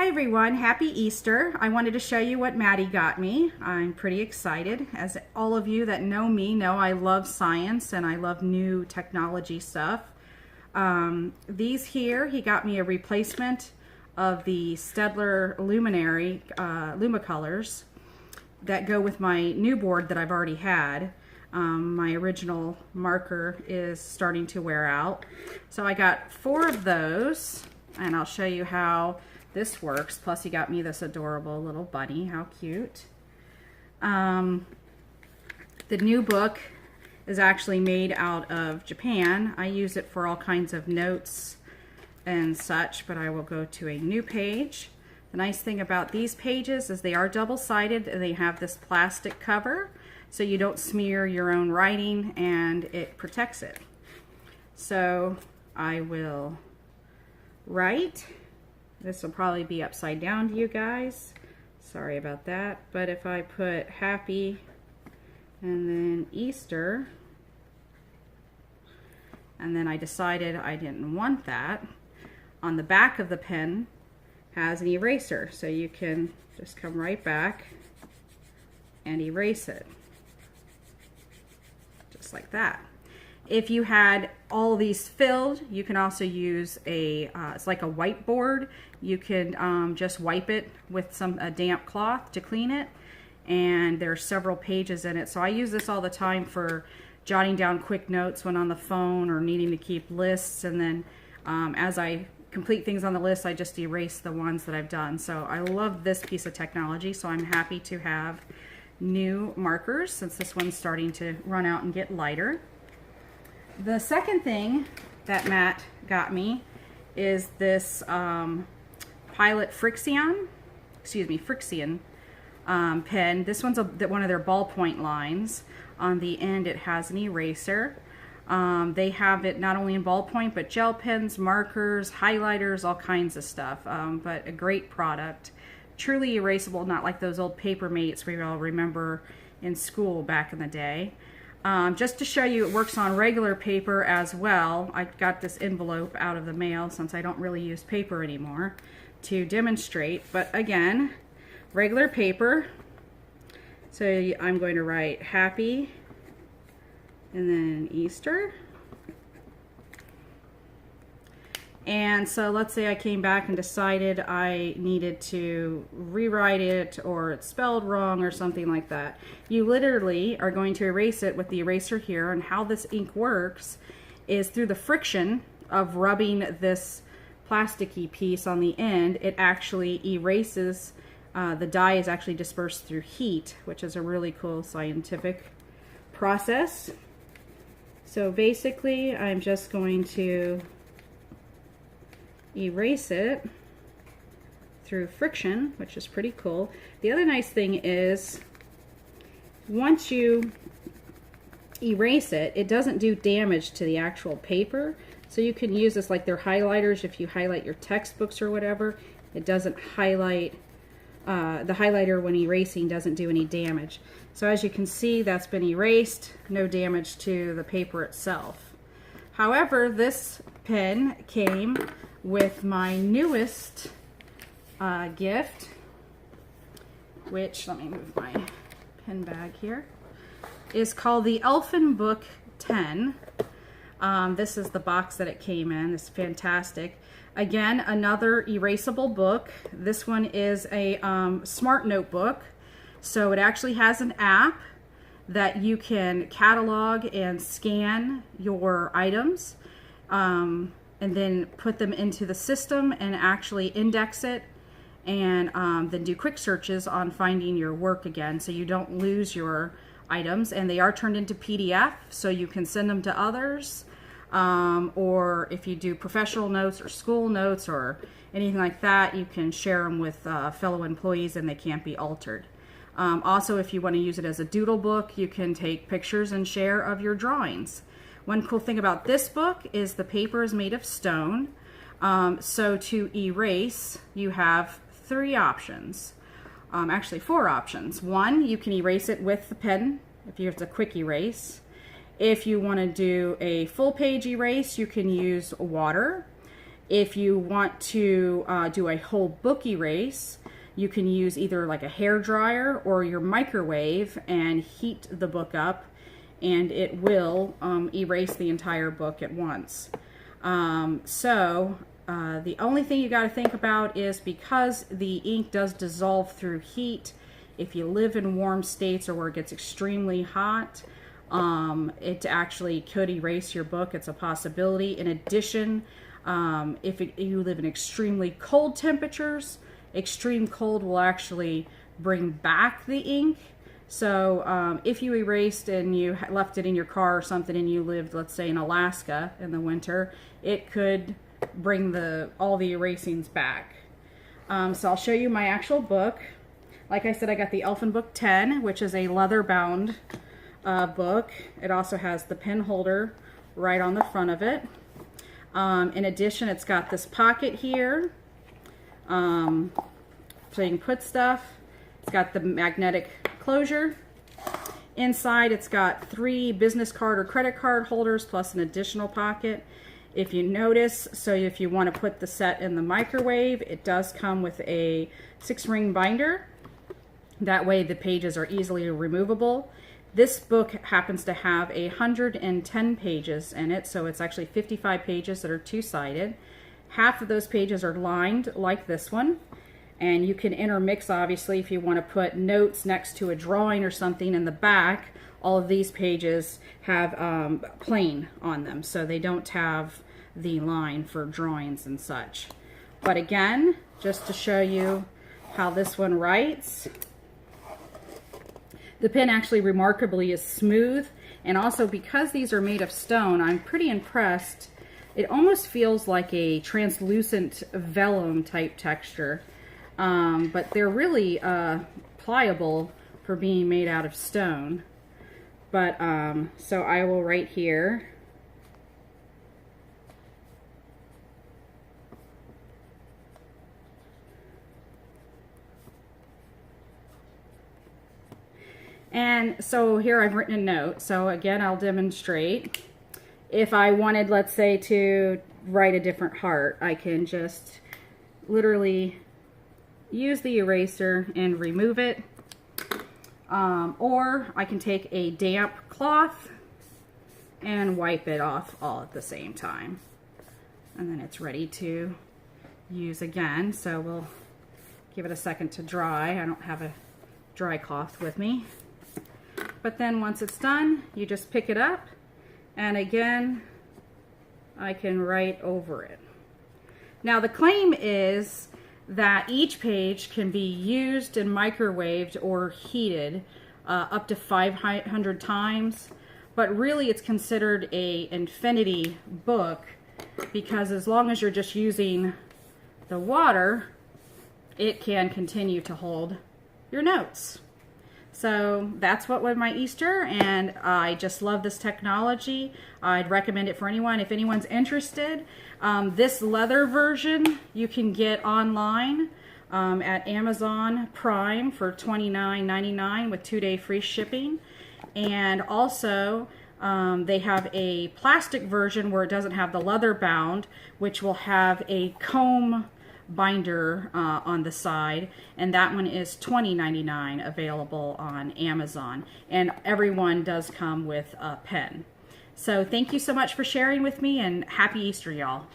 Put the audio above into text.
Hi everyone, happy Easter. I wanted to show you what Mattie got me. I'm pretty excited. As all of you that know me know, I love science and I love new technology stuff. These here, he got me a replacement of the Staedtler Luminary Lumicolors that go with my new board that I've already had. My original marker is starting to wear out. So I got 4 of those, and I'll show you how this works. Plus he got me this adorable little bunny. How cute. The new book is actually made out of Japan. I use it for all kinds of notes and such, but I will go to a new page. The nice thing about these pages is they are double-sided and they have this plastic cover so you don't smear your own writing and it protects it. So I will write. This will probably be upside down to you guys. Sorry about that. But if I put happy and then Easter, and then I decided I didn't want that, on the back of the pen has an eraser. So you can just come right back and erase it. Just like that. If you had all these filled, you can also use a, it's like a whiteboard. You can just wipe it with a damp cloth to clean it. And there are several pages in it. So I use this all the time for jotting down quick notes when on the phone or needing to keep lists. And then as I complete things on the list, I just erase the ones that I've done. So I love this piece of technology. So I'm happy to have new markers since this one's starting to run out and get lighter. The second thing that Matt got me is this Pilot Frixion pen. This one's one of their ballpoint lines. On the end it has an eraser. They have it not only in ballpoint but gel pens, markers, highlighters, all kinds of stuff. But a great product. Truly erasable, not like those old paper mates we all remember in school back in the day. Just to show you, it works on regular paper as well. I got this envelope out of the mail since I don't really use paper anymore to demonstrate. But again, regular paper. So I'm going to write happy and then Easter. And so let's say I came back and decided I needed to rewrite it or it's spelled wrong or something like that. You literally are going to erase it with the eraser here, and how this ink works is through the friction of rubbing this plasticky piece on the end, it actually erases, the dye is actually dispersed through heat, which is a really cool scientific process. So basically I'm just going to erase it through friction, which is pretty cool. The other nice thing is once you erase it, it doesn't do damage to the actual paper. So you can use this like their highlighters. If you highlight your textbooks or whatever, it doesn't highlight, the highlighter when erasing doesn't do any damage. So as you can see, that's been erased, no damage to the paper itself. However, this pen came with my newest gift, which, let me move my pen bag here, is called the Elfin Book 10. This is the box that it came in. It's fantastic. Again, another erasable book. This one is a smart notebook. So it actually has an app that you can catalog and scan your items. And then put them into the system and actually index it, and then do quick searches on finding your work again so you don't lose your items. And they are turned into PDF so you can send them to others, or if you do professional notes or school notes or anything like that, you can share them with fellow employees and they can't be altered. Also, if you want to use it as a doodle book, you can take pictures and share of your drawings. One cool thing about this book is the paper is made of stone. So to erase, you have 3 options. Actually 4 options. 1, you can erase it with the pen if it's a quick erase. If you want to do a full page erase, you can use water. If you want to do a whole book erase, you can use either like a hair dryer or your microwave and heat the book up, and it will erase the entire book at once. The only thing you got to think about is, because the ink does dissolve through heat, if you live in warm states or where it gets extremely hot, it actually could erase your book. It's a possibility. In addition, if you live in extremely cold temperatures, extreme cold will actually bring back the ink. So if you erased and you left it in your car or something, and you lived, let's say, in Alaska in the winter, it could bring all the erasings back. So I'll show you my actual book. Like I said, I got the Elfin Book 10, which is a leather-bound book. It also has the pen holder right on the front of it. In addition, it's got this pocket here, so you can put stuff. It's got the magnetic closure. Inside, it's got 3 business card or credit card holders plus an additional pocket. If you notice, so if you want to put the set in the microwave, it does come with a 6-ring binder. That way the pages are easily removable. This book happens to have 110 pages in it, so it's actually 55 pages that are two-sided. Half of those pages are lined like this one, and you can intermix, obviously, if you want to put notes next to a drawing or something in the back. All of these pages have plain on them, so they don't have the line for drawings and such. But again, just to show you how this one writes, the pen actually remarkably is smooth, and also because these are made of stone, I'm pretty impressed. It almost feels like a translucent vellum type texture, but they're really pliable for being made out of stone. But so I will write here. And so here I've written a note. So again, I'll demonstrate. If I wanted, let's say, to write a different heart, I can just literally use the eraser and remove it. Or I can take a damp cloth and wipe it off all at the same time. And then it's ready to use again. So we'll give it a second to dry. I don't have a dry cloth with me. But then once it's done, you just pick it up, and again, I can write over it. Now the claim is that each page can be used and microwaved or heated up to 500 times, but really it's considered an infinity book, because as long as you're just using the water, it can continue to hold your notes. So that's what was my Easter, and I just love this technology. I'd recommend it for anyone. If anyone's interested, this leather version you can get online at Amazon Prime for $29.99 with 2-day free shipping. And also they have a plastic version where it doesn't have the leather bound, which will have a comb binder on the side, and that one is $20.99 available on Amazon, and everyone does come with a pen. So thank you so much for sharing with me, and happy Easter, y'all.